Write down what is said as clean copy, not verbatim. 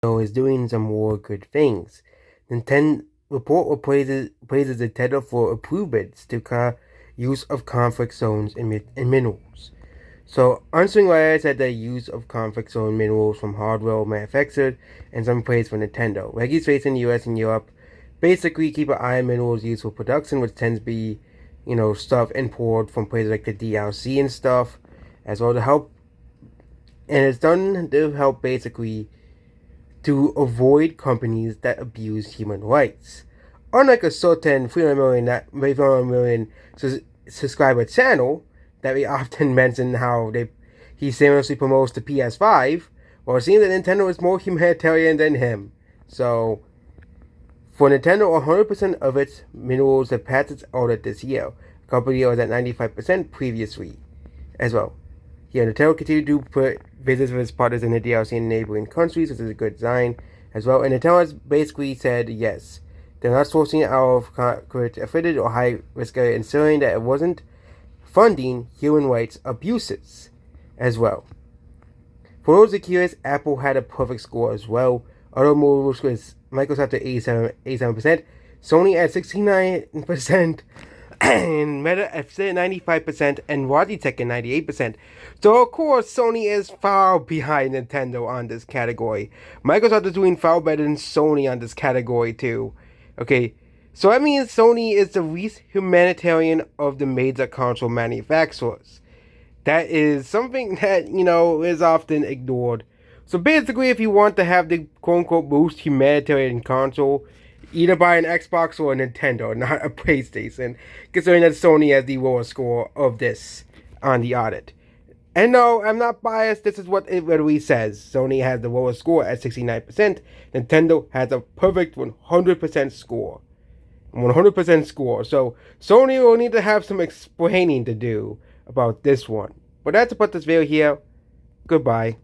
is doing some more good things. Nintendo report praises Nintendo for improvements to use of conflict zones and minerals. So, answering why I said the use of conflict zone minerals from hardware manufactured and some praise for Nintendo. Legislation in the US and Europe basically keep an eye on minerals used for production, which tends to be, stuff imported from places like the DLC and stuff, as well to help. And it's done to help basically to avoid companies that abuse human rights. Unlike a certain 300 million subscriber channel that we often mention how he shamelessly promotes the PS5, well, it seems that Nintendo is more humanitarian than him. So, for Nintendo, 100% of its minerals have passed its audit this year. The company was at 95% previously as well. Yeah, Nintendo continued to put visits with its partners in the DLC in neighboring countries, which is a good sign as well. And Nintendo has basically said yes. They're not sourcing it out of affiliated or high risk area, ensuring that it wasn't funding human rights abuses as well. For those curious, Apple had a perfect score as well. Other mobile scores, Microsoft at 87%, Sony at 69%, and Meta at 95%, and Logitech at 98%. So of course, Sony is far behind Nintendo on this category. Microsoft is doing far better than Sony on this category too. Okay, so that means Sony is the least humanitarian of the major console manufacturers. That is something that, is often ignored. So basically, if you want to have the quote-unquote most humanitarian console, either buy an Xbox or a Nintendo, not a PlayStation, considering that Sony has the lowest score of this on the audit. And no, I'm not biased. This is what it literally says. Sony has the lowest score at 69%. Nintendo has a perfect 100% score. 100% score. So Sony will need to have some explaining to do about this one. But that's about this video here. Goodbye.